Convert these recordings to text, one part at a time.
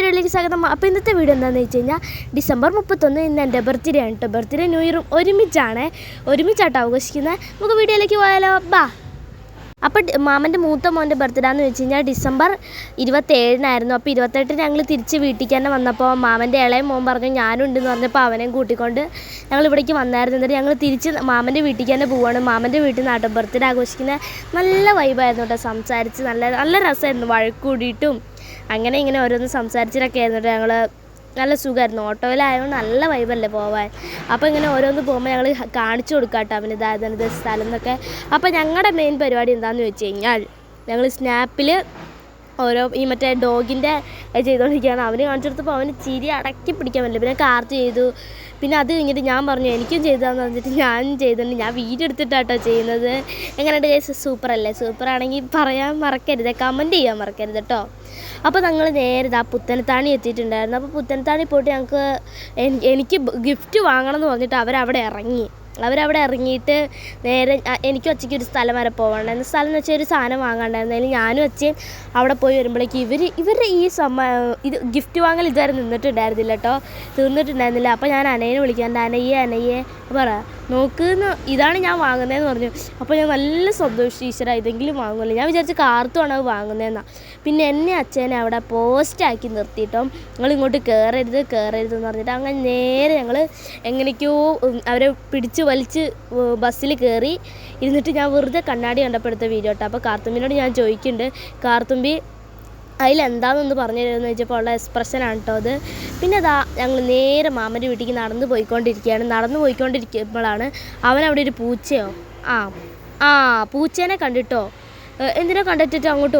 വീഡിയോയിലേക്ക് സ്വാഗതം. അപ്പോൾ ഇന്നത്തെ വീഡിയോ എന്താണെന്ന് വെച്ച് കഴിഞ്ഞാൽ ഡിസംബർ 31 ഇന്ന് എൻ്റെ ബർത്ത്ഡേ ആണ് കേട്ടോ. ബർത്ത്ഡേ ന്യൂ ഇയറും ഒരുമിച്ചാട്ടോ ആഘോഷിക്കുന്നത്. നമുക്ക് വീഡിയോയിലേക്ക് പോയാലോ, ബാ. അപ്പോൾ മാമൻ്റെ മൂത്ത മോൻ്റെ ബർത്ത്ഡേ എന്ന് വെച്ച് കഴിഞ്ഞാൽ ഡിസംബർ 27 അപ്പോൾ 28 ഞങ്ങൾ തിരിച്ച് വീട്ടിലേക്ക് തന്നെ വന്നപ്പോൾ മാമൻ്റെ ഇളയ മോൻ പറഞ്ഞു ഞാനുണ്ടെന്ന് പറഞ്ഞപ്പോൾ അവനെയും കൂട്ടിക്കൊണ്ട് ഞങ്ങൾ ഇവിടേക്ക് വന്നായിരുന്നു. എന്നിട്ട് ഞങ്ങൾ തിരിച്ച് മാമൻ്റെ വീട്ടിലേക്ക് തന്നെ പോവുകയാണ്. മാമൻ്റെ വീട്ടിൽ നിന്നാട്ടോ ബർത്ത്ഡേ ആഘോഷിക്കുന്ന നല്ല വൈബായിരുന്നു കേട്ടോ. സംസാരിച്ച് നല്ല രസമായിരുന്നു, വഴക്കൂടിയിട്ടും അങ്ങനെ ഇങ്ങനെ ഓരോന്ന് സംസാരിച്ചിട്ടൊക്കെ ആയിരുന്നു കേട്ടോ. ഞങ്ങൾ നല്ല സുഖമായിരുന്നു, ഓട്ടോയിലായതുകൊണ്ട് നല്ല വൈബല്ലേ പോവാൻ. അപ്പോൾ ഇങ്ങനെ ഓരോന്ന് പോകുമ്പോൾ ഞങ്ങൾ കാണിച്ചു കൊടുക്കാം കേട്ടോ അവന് ഇതായത് സ്ഥലം എന്നൊക്കെ. അപ്പോൾ ഞങ്ങളുടെ മെയിൻ പരിപാടി എന്താണെന്ന് വെച്ച് കഴിഞ്ഞാൽ ഞങ്ങൾ സ്നാപ്പിൽ ഓരോ ഈ മറ്റേ ഡോഗിൻ്റെ ചെയ്തുകൊണ്ടിരിക്കുകയാണ്. അവന് കാണിച്ചു കൊടുത്തപ്പോൾ അവന് ചിരി അടക്കി പിടിക്കാൻ പറ്റില്ല. പിന്നെ കാർത്ത് ചെയ്തു. പിന്നെ അത് കഴിഞ്ഞിട്ട് ഞാൻ പറഞ്ഞു എനിക്കും ചെയ്തതെന്ന് പറഞ്ഞിട്ട് ഞാനും ചെയ്തിട്ടുണ്ട്. ഞാൻ വീഡിയോ എടുത്തിട്ടാട്ടോ ചെയ്യുന്നത്. എങ്ങനെയുണ്ട് കേസ്? സൂപ്പറല്ലേ? സൂപ്പറാണെങ്കിൽ പറയാൻ മറക്കരുത്, കമൻറ്റ് ചെയ്യാൻ മറക്കരുത് കേട്ടോ. അപ്പോൾ ഞങ്ങൾ നേരെ പുത്തനത്താണി എത്തിയിട്ടുണ്ടായിരുന്നു. അപ്പോൾ പുത്തനത്താണി പോയിട്ട് എനിക്ക് ഗിഫ്റ്റ് വാങ്ങണം എന്ന് പറഞ്ഞിട്ട് അവരവിടെ ഇറങ്ങിയിട്ട് നേരെ എനിക്ക് ഒച്ചയ്ക്ക് ഒരു സ്ഥലം വരെ പോകണ്ടായിരുന്നു. സ്ഥലം എന്ന് വെച്ചാൽ ഒരു സാധനം വാങ്ങാണ്ടായിരുന്നു. അതിൽ ഞാനും ഒച്ചയും അവിടെ പോയി വരുമ്പോഴേക്ക് ഇവരുടെ ഈ ഇത് ഗിഫ്റ്റ് വാങ്ങൽ ഇതുവരെ തീർന്നിട്ടുണ്ടായിരുന്നില്ല. അപ്പോൾ ഞാൻ അനയെ വിളിക്കാണ്ട് അനയെ പറ നോക്കുന്ന് ഇതാണ് ഞാൻ വാങ്ങുന്നതെന്ന് പറഞ്ഞു. അപ്പോൾ ഞാൻ നല്ല സന്തോഷിച്ചു, ഈശ്വര ഇതെങ്കിലും വാങ്ങുമല്ലോ. ഞാൻ വിചാരിച്ച് കാർത്തുമാണ് അത് വാങ്ങുന്നതെന്നാണ്. പിന്നെ എന്നെ അച്ഛനെ അവിടെ പോസ്റ്റാക്കി നിർത്തിയിട്ടോ നിങ്ങൾ ഇങ്ങോട്ട് കയറരുതെന്ന് പറഞ്ഞിട്ട് അങ്ങനെ നേരെ ഞങ്ങൾ എങ്ങനെയൊക്കെയോ അവരെ പിടിച്ച് വലിച്ച് ബസ്സിൽ കയറി ഇരുന്നിട്ട് ഞാൻ വെറുതെ കണ്ണാടി കണ്ടപ്പെടുത്ത വീഡിയോ കേട്ടോ. അപ്പോൾ കാർത്തുമ്പിനോട് ഞാൻ ചോദിക്കുന്നുണ്ട്, കാർത്തുമ്പി അതിലെന്താണെന്നൊന്ന് പറഞ്ഞു തരുമെന്ന് ചോദിച്ചപ്പോൾ ഉള്ള എക്സ്പ്രഷനാണ് കേട്ടോ അത്. പിന്നെ ഞങ്ങൾ നേരെ മാമൻ്റെ വീട്ടിലേക്ക് നടന്നു പോയിക്കൊണ്ടിരിക്കുമ്പോഴാണ് അവനവിടെ ഒരു പൂച്ചയോ പൂച്ചേനെ കണ്ടിട്ടോ. എന്തിനാ കണ്ടിട്ട് അങ്ങോട്ട്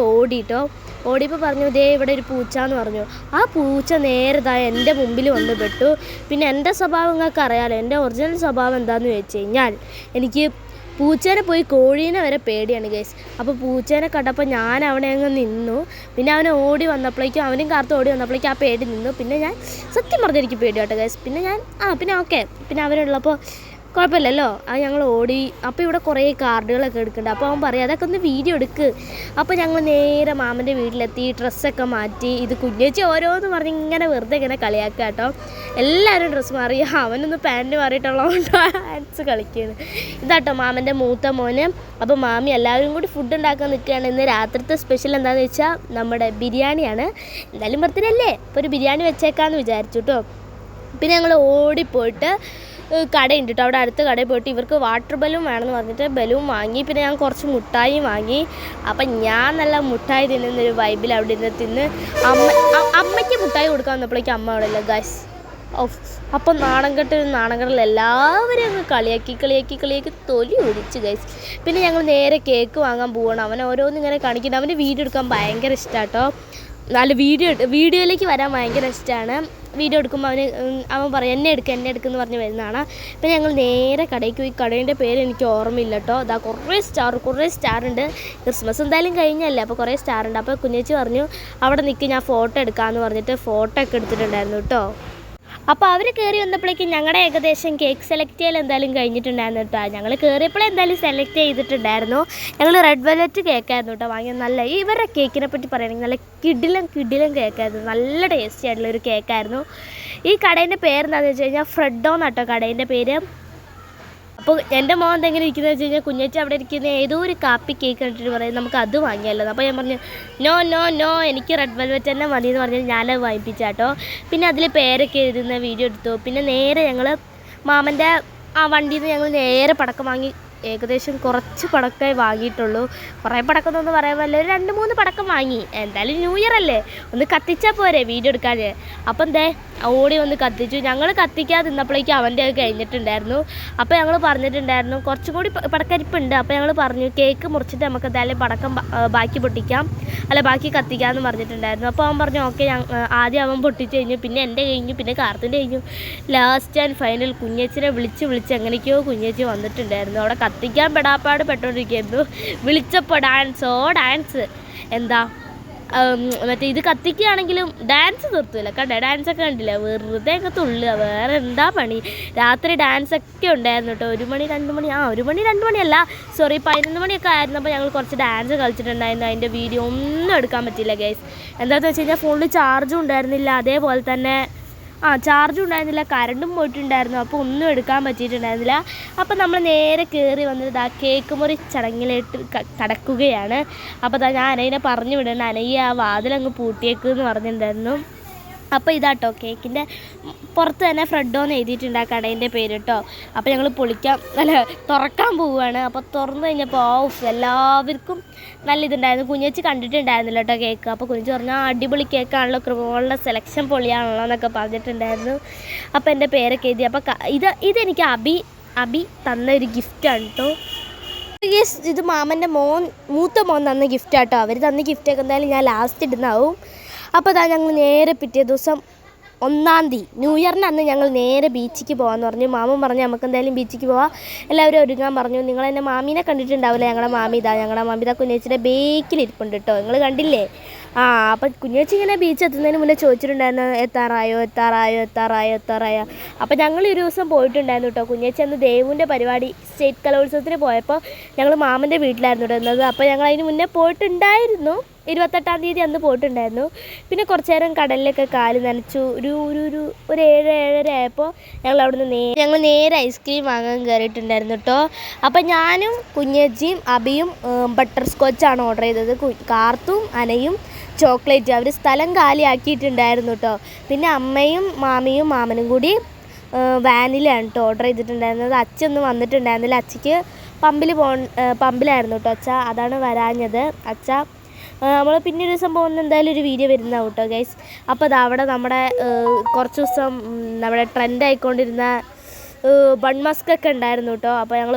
ഓടിയപ്പോൾ പറഞ്ഞു ദേ ഇവിടെ ഒരു പൂച്ച എന്ന് പറഞ്ഞു. ആ പൂച്ച നേരെ എൻ്റെ മുമ്പിൽ വന്ന് പെട്ടു. പിന്നെ എൻ്റെ സ്വഭാവം നിങ്ങൾക്ക് അറിയാമല്ലോ, എൻ്റെ ഒറിജിനൽ സ്വഭാവം എന്താണെന്ന് വെച്ച് കഴിഞ്ഞാൽ എനിക്ക് പൂച്ചേനെ പോയി കോഴീനെ വരെ പേടിയാണ് ഗൈസ്. അപ്പോൾ പൂച്ചേനെ കണ്ടപ്പോൾ ഞാൻ അവനെ അങ്ങ് നിന്നു. പിന്നെ അവനെ അവനും കാർത്ത് ഓടി വന്നപ്പോഴേക്കും ആ പേടി നിന്നു. പിന്നെ ഞാൻ സത്യം പറഞ്ഞാൽ എനിക്ക് പേടി കേട്ടോ ഗൈസ്. പിന്നെ ഞാൻ പിന്നെ അവനുള്ളപ്പോൾ കുഴപ്പമില്ലല്ലോ. അത് ഞങ്ങൾ ഓടി. അപ്പോൾ ഇവിടെ കുറേ കാർഡുകളൊക്കെ എടുക്കുന്നുണ്ട്. അപ്പോൾ അവൻ പറയും അതൊക്കെ ഒന്ന് വീഡിയോ എടുക്ക്. അപ്പോൾ ഞങ്ങൾ നേരെ മാമൻ്റെ വീട്ടിലെത്തി, ഡ്രസ്സൊക്കെ മാറ്റി. ഇത് കുഞ്ഞേച്ചി ഓരോന്ന് പറഞ്ഞ് ഇങ്ങനെ വെറുതെ ഇങ്ങനെ കളിയാക്കുക കേട്ടോ. എല്ലാവരും ഡ്രസ്സ് മാറി, അവനൊന്ന് പാൻറ്റ് മാറിയിട്ടുള്ളതുകൊണ്ട് ഡാൻസ് കളിക്കുകയാണ്. ഇതാട്ടോ മാമൻ്റെ മൂത്ത മോന്. അപ്പോൾ മാമി എല്ലാവരും കൂടി ഫുഡ് ഉണ്ടാക്കാൻ നിൽക്കുകയാണ്. ഇന്ന് രാത്രിത്തെ സ്പെഷ്യൽ എന്താണെന്ന് വെച്ചാൽ നമ്മുടെ ബിരിയാണിയാണ്. എന്തായാലും ബർത്ത്ഡേ അല്ലേ, അപ്പോൾ ഒരു ബിരിയാണി വെച്ചേക്കാമെന്ന് വിചാരിച്ചു കേട്ടോ. പിന്നെ ഞങ്ങൾ ഓടിപ്പോയിട്ട് കടയുണ്ട് കേട്ടോ, അവിടെ അടുത്ത കടയിൽ പോയിട്ട് ഇവർക്ക് വാട്ടർ ബലൂൺ വേണമെന്ന് പറഞ്ഞിട്ട് ബലൂൺ വാങ്ങി. പിന്നെ ഞാൻ കുറച്ച് മുട്ടായി വാങ്ങി. അപ്പം ഞാൻ നല്ല മുട്ടായി തിന്നുന്നൊരു വൈബിൽ അവിടെ ഇരുന്ന് തിന്ന് അമ്മയ്ക്ക് മുട്ടായി കൊടുക്കാൻ വന്നപ്പോഴേക്കും അമ്മ അവിടെ ഇല്ല ഗൈസ്. അപ്പം നാണംകെട്ടിൽ എല്ലാവരും അങ്ങ് കളിയാക്കി തൊലി ഒടിച്ച് ഗൈസ്. പിന്നെ ഞങ്ങൾ നേരെ കേക്ക് വാങ്ങാൻ പോവാണ്. അവൻ ഓരോന്നിങ്ങനെ കാണിക്കുന്നുണ്ട്. അവൻ്റെ വീഡിയോ എടുക്കാൻ ഭയങ്കര ഇഷ്ടമാണ് കേട്ടോ. നല്ല വീഡിയോയിലേക്ക് വരാൻ ഭയങ്കര ഇഷ്ടമാണ്. വീഡിയോ എടുക്കുമ്പോൾ അവൻ പറയും എന്നെ എടുക്കുമെന്ന് പറഞ്ഞ് വരുന്നതാണ്. പിന്നെ ഞങ്ങൾ നേരെ കടയ്ക്ക് പോയി. കടേൻ്റെ പേര് എനിക്ക് ഓർമ്മയില്ല കേട്ടോ. അതാ കുറേ സ്റ്റാറുണ്ട്. ക്രിസ്മസ് എന്തായാലും കഴിഞ്ഞല്ലേ, അപ്പോൾ കുറേ സ്റ്റാറുണ്ട്. അപ്പോൾ കുഞ്ഞേച്ചി പറഞ്ഞു അവിടെ നിൽക്കി ഞാൻ ഫോട്ടോ എടുക്കാമെന്ന് പറഞ്ഞിട്ട് ഫോട്ടോ ഒക്കെ എടുത്തിട്ടുണ്ടായിരുന്നു കേട്ടോ. അപ്പോൾ അവർ കയറി വന്നപ്പോഴേക്കും ഞങ്ങളുടെ ഏകദേശം കേക്ക് സെലക്ട് ചെയ്യൽ എന്തായാലും കഴിഞ്ഞിട്ടുണ്ടായിരുന്നു കേട്ടോ. ഞങ്ങൾ കയറിയപ്പോഴേ എന്തായാലും സെലക്ട് ചെയ്തിട്ടുണ്ടായിരുന്നു. ഞങ്ങൾ റെഡ് വെൽവെറ്റ് കേക്കായിരുന്നു കേട്ടോ വാങ്ങിയത്. നല്ല ഇവരുടെ കേക്കിനെ പറ്റി പറയുകയാണെങ്കിൽ നല്ല കിടിലം കേക്കായിരുന്നു. നല്ല ടേസ്റ്റി ആയിട്ടുള്ളൊരു കേക്കായിരുന്നു. ഈ കടേൻ്റെ പേരെന്താണെന്ന് വെച്ച് കഴിഞ്ഞാൽ ഫ്രെഡോ എന്നാട്ടോ കടേൻ്റെ പേര്. അപ്പോൾ എൻ്റെ മോൻ എന്തെങ്കിലും ഇരിക്കുന്നത് വെച്ച് കഴിഞ്ഞാൽ കുഞ്ഞേച്ചി അവിടെ ഇരിക്കുന്ന ഏതോ ഒരു കാപ്പി കേക്ക് കണ്ടിട്ട് പറയും നമുക്ക് അത് വാങ്ങിയല്ലോ. അപ്പോൾ ഞാൻ പറഞ്ഞു നോ എനിക്ക് റെഡ് വെൽവെറ്റ് തന്നെ മതി എന്ന് പറഞ്ഞാൽ ഞാനത് വാങ്ങിപ്പിച്ചാട്ടോ. പിന്നെ അതിൽ പേരൊക്കെ എഴുതുന്ന വീഡിയോ എടുത്തു. പിന്നെ നേരെ ഞങ്ങൾ മാമൻ്റെ വണ്ടിയിൽ നിന്ന് ഞങ്ങൾ നേരെ പടക്കം വാങ്ങി. ഏകദേശം കുറച്ച് പടക്കമേ വാങ്ങിയിട്ടുള്ളൂ. കുറേ പടക്കം എന്നൊന്നും പറയാൻ പറ്റില്ല, ഒരു 2-3 പടക്കം വാങ്ങി. എന്തായാലും ന്യൂ ഇയർ അല്ലേ, ഒന്ന് കത്തിച്ചാൽ പോരെ വീഡിയോ എടുക്കാൻ. അപ്പം ഓടി വന്ന് കത്തിച്ചു. ഞങ്ങൾ കത്തിക്കാതെ നിന്നപ്പോഴേക്കും അവൻ്റെ അത് കഴിഞ്ഞിട്ടുണ്ടായിരുന്നു. അപ്പോൾ ഞങ്ങൾ പറഞ്ഞിട്ടുണ്ടായിരുന്നു കുറച്ചും കൂടി പടക്കരിപ്പുണ്ട്. അപ്പോൾ ഞങ്ങൾ പറഞ്ഞു കേക്ക് മുറിച്ചിട്ട് നമുക്ക് എന്തായാലും പടക്കം ബാക്കി കത്തിക്കാമെന്ന് പറഞ്ഞിട്ടുണ്ടായിരുന്നു. അപ്പോൾ അവൻ പറഞ്ഞു ഓക്കെ. ആദ്യം അവൻ പൊട്ടിച്ച് കഴിഞ്ഞു, പിന്നെ എൻ്റെ കഴിഞ്ഞു, പിന്നെ കാർത്തിൻ്റെ കഴിഞ്ഞു. ലാസ്റ്റ് ആൻഡ് ഫൈനൽ കുഞ്ഞേച്ചിനെ വിളിച്ച് എങ്ങനെയൊക്കെയോ കുഞ്ഞേച്ചി വന്നിട്ടുണ്ടായിരുന്നു. അവിടെ കത്തിക്കാൻ പെടാപ്പാട് പെട്ടോണ്ടിരിക്കുന്നു. വിളിച്ചപ്പോൾ ഡാൻസ് എന്താ മറ്റേ ഇത് കത്തിക്കുകയാണെങ്കിലും ഡാൻസ് നിർത്തില്ല കണ്ടേ, ഡാൻസൊക്കെ കണ്ടില്ല, വെറുതെ ഒക്കെ തുള്ളുക, വേറെ എന്താ പണി. രാത്രി ഡാൻസൊക്കെ ഉണ്ടായിരുന്നു കേട്ടോ. 1 മണി 2 മണി 1 മണി 2 മണിയല്ല, സോറി 11 മണിയൊക്കെ ആയിരുന്നപ്പോൾ ഞങ്ങൾ കുറച്ച് ഡാൻസ് കളിച്ചിട്ടുണ്ടായിരുന്നു. അതിൻ്റെ വീഡിയോ ഒന്നും എടുക്കാൻ പറ്റില്ല ഗൈസ്. എന്താണെന്ന് വെച്ച് കഴിഞ്ഞാൽ ഫോണിൽ ചാർജും ഉണ്ടായിരുന്നില്ല, അതേപോലെ തന്നെ ചാർജും ഉണ്ടായിരുന്നില്ല, കറണ്ടും പോയിട്ടുണ്ടായിരുന്നു, അപ്പോൾ ഒന്നും എടുക്കാൻ പറ്റിയിട്ടുണ്ടായിരുന്നില്ല. അപ്പോൾ നമ്മൾ നേരെ കയറി വന്നിട്ട് കേക്ക് മുറി ചടങ്ങിലായിട്ട് കടക്കുകയാണ്. അപ്പോൾ ഞാൻ അനയിനെ പറഞ്ഞു വിടണം, അനയ്യ ആ വാതിലങ്ങ് പൂട്ടിയേക്കെന്ന് പറഞ്ഞിട്ടുണ്ടായിരുന്നു. അപ്പോൾ ഇതാട്ടോ കേക്കിൻ്റെ പുറത്ത് തന്നെ ഫ്രെഡോ എന്ന് എഴുതിയിട്ടുണ്ട് ആ കടേൻ്റെ പേര് കേട്ടോ. അപ്പോൾ ഞങ്ങൾ തുറക്കാൻ പോവുകയാണ്. അപ്പോൾ തുറന്നു കഴിഞ്ഞപ്പോൾ എല്ലാവർക്കും നല്ല ഇതുണ്ടായിരുന്നു. കുഞ്ഞേച്ചി കണ്ടിട്ടുണ്ടായിരുന്നില്ല കേട്ടോ കേക്ക്. അപ്പോൾ കുഞ്ഞേച്ചി പറഞ്ഞാൽ അടിപൊളി കേക്കാണല്ലോ, കൃപകളുടെ സെലക്ഷൻ പൊളിയാണല്ലോ എന്നൊക്കെ പറഞ്ഞിട്ടുണ്ടായിരുന്നു. അപ്പോൾ എൻ്റെ പേരൊക്കെ എഴുതി. അപ്പോൾ ഇതെനിക്ക് അബി തന്ന ഒരു ഗിഫ്റ്റാണ് കേട്ടോ. ഇത് മാമൻ്റെ മൂത്ത മോൻ തന്ന ഗിഫ്റ്റാട്ടോ. അവർ തന്ന ഗിഫ്റ്റൊക്കെ എന്തായാലും ഞാൻ ലാസ്റ്റ് ഇടുന്നാവും. അപ്പോൾ ഞങ്ങൾ നേരെ പിറ്റേ ദിവസം 1-ാം തീയതി ന്യൂ ഇയറിൻ്റെ അന്ന് ഞങ്ങൾ നേരെ ബീച്ചിലേക്ക് പോകാമെന്ന് പറഞ്ഞു. മാമൻ പറഞ്ഞു നമുക്ക് എന്തായാലും ബീച്ചിലേക്ക് പോവാം, എല്ലാവരും ഒരുങ്ങാൻ പറഞ്ഞു. നിങ്ങൾ എൻ്റെ മാമീനെ കണ്ടിട്ടുണ്ടാവില്ല, ഞങ്ങളുടെ മാമി ഇതാ കുഞ്ഞേച്ചിയുടെ ബേക്കിലിരിപ്പുണ്ട് കേട്ടോ, നിങ്ങൾ കണ്ടില്ലേ? അപ്പം കുഞ്ഞേച്ചി ഇങ്ങനെ ബീച്ച് എത്തുന്നതിന് മുന്നേ ചോദിച്ചിട്ടുണ്ടായിരുന്നു എത്താറായോ. അപ്പം ഞങ്ങൾ ഒരു ദിവസം പോയിട്ടുണ്ടായിരുന്നു കേട്ടോ. കുഞ്ഞേച്ചി അന്ന് ദേവുവിൻ്റെ പരിപാടി സ്റ്റേറ്റ് കലോത്സവത്തിന് പോയപ്പോൾ ഞങ്ങൾ മാമൻ്റെ വീട്ടിലായിരുന്നു ഇടുന്നത്. അപ്പോൾ ഞങ്ങൾ അതിന് മുന്നേ പോയിട്ടുണ്ടായിരുന്നു, 28-ാം തീയതി അന്ന് പോയിട്ടുണ്ടായിരുന്നു. പിന്നെ കുറച്ച് നേരം കടലിലൊക്കെ കാല് നനച്ചു. ഒരു 7-7:30 ആയപ്പോൾ ഞങ്ങൾ നേരെ ഐസ്ക്രീം വാങ്ങാൻ കയറിയിട്ടുണ്ടായിരുന്നു കേട്ടോ. അപ്പം ഞാനും കുഞ്ഞേച്ചിയും അബിയും ബട്ടർ സ്കോച്ചാണ് ഓർഡർ ചെയ്തത്. കാർത്തും അനയും ചോക്ലേറ്റ്. അവർ സ്ഥലം കാലിയാക്കിയിട്ടുണ്ടായിരുന്നു കേട്ടോ. പിന്നെ അമ്മയും മാമിയും മാമനും കൂടി വാനിലാണ് കേട്ടോ ഓർഡർ ചെയ്തിട്ടുണ്ടായിരുന്നത്. അച്ഛനൊന്നും വന്നിട്ടുണ്ടായിരുന്നില്ല, അച്ഛക്ക് പമ്പിലായിരുന്നു കേട്ടോ അച്ഛ, അതാണ് വരാഞ്ഞത്. അച്ഛ നമ്മൾ പിന്നെ ഒരു ദിവസം പോകുന്ന എന്തായാലും ഒരു വീഡിയോ വരുന്നതാവും കേട്ടോ ഗൈസ്. അപ്പോൾ അവിടെ നമ്മുടെ കുറച്ച് ദിവസം നമ്മുടെ ട്രെൻഡ് ആയിക്കൊണ്ടിരുന്ന ബൺമസ്കൊക്കെ ഉണ്ടായിരുന്നു കേട്ടോ. അപ്പോൾ ഞങ്ങൾ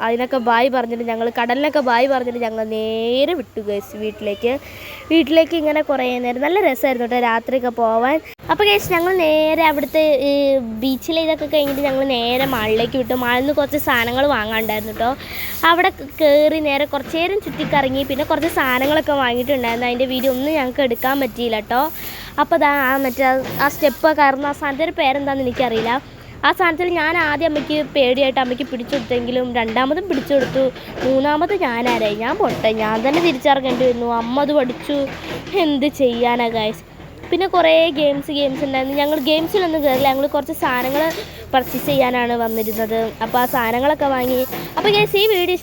അതിനൊക്കെ ബായ് പറഞ്ഞിട്ട് കടലിനൊക്കെ ബായ് പറഞ്ഞിട്ട് ഞങ്ങൾ നേരെ വിട്ടു ഗൈസ് വീട്ടിലേക്ക് ഇങ്ങനെ കുറേ നേരം നല്ല രസമായിരുന്നു കേട്ടോ രാത്രിയൊക്കെ പോവാൻ. അപ്പോൾ ഗൈസ് ഞങ്ങൾ നേരെ അവിടുത്തെ ബീച്ചിലെ ഇതൊക്കെ കഴിഞ്ഞിട്ട് ഞങ്ങൾ നേരെ മാളിലേക്ക് വിട്ടു. മാളിൽ നിന്ന് കുറച്ച് സാധനങ്ങൾ വാങ്ങാണ്ടായിരുന്നു കേട്ടോ. അവിടെ കയറി നേരെ കുറച്ച് നേരം ചുറ്റിക്കറങ്ങി, പിന്നെ കുറച്ച് സാധനങ്ങളൊക്കെ വാങ്ങിയിട്ടുണ്ടായിരുന്നു. അതിൻ്റെ വീഡിയോ ഒന്നും ഞങ്ങൾക്ക് എടുക്കാൻ പറ്റിയില്ല കേട്ടോ. അപ്പോൾ ആ സ്റ്റെപ്പ് കയറുന്ന ആ സാധനത്തിൻ്റെ പേരെന്താണെന്ന് എനിക്കറിയില്ല. ആ സാധനത്തിൽ ഞാൻ ആദ്യം അമ്മയ്ക്ക് പേടിയായിട്ട് അമ്മയ്ക്ക് പിടിച്ചു കൊടുത്തെങ്കിലും രണ്ടാമതും പിടിച്ചു കൊടുത്തു, 3-ാമത് ഞാനാരായി, ഞാൻ തന്നെ തിരിച്ചറിഞ്ഞേണ്ടി വന്നു. അമ്മ അത് പഠിച്ചു, എന്ത് ചെയ്യാനാ ഗൈസ്. പിന്നെ കുറേ ഗെയിംസ് ഉണ്ടായിരുന്നു. ഞങ്ങൾ ഗെയിംസിലൊന്നും കയറില്ല, ഞങ്ങൾ കുറച്ച് സാധനങ്ങൾ പർച്ചേസ് ചെയ്യാനാണ് വന്നിരുന്നത്. അപ്പോൾ ആ സാധനങ്ങളൊക്കെ വാങ്ങി. അപ്പോൾ ഗൈസ് ഈ വീഡിയോ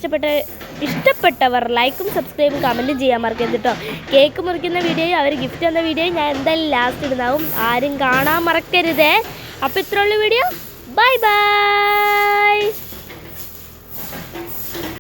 ഇഷ്ടപ്പെട്ടവർ ലൈക്കും സബ്സ്ക്രൈബും കമൻറ്റും ചെയ്യാൻ മറക്കരുത് കേട്ടോ. കേക്ക് മുറിക്കുന്ന വീഡിയോയും അവർ ഗിഫ്റ്റ് തന്ന വീഡിയോയും ഞാൻ എന്തായാലും ലാസ്റ്റ് ഇടുന്നതാവും, ആരും കാണാൻ മറക്കരുതേ. അപ്പോൾ ഇത്രയുള്ള വീഡിയോ, ബൈ.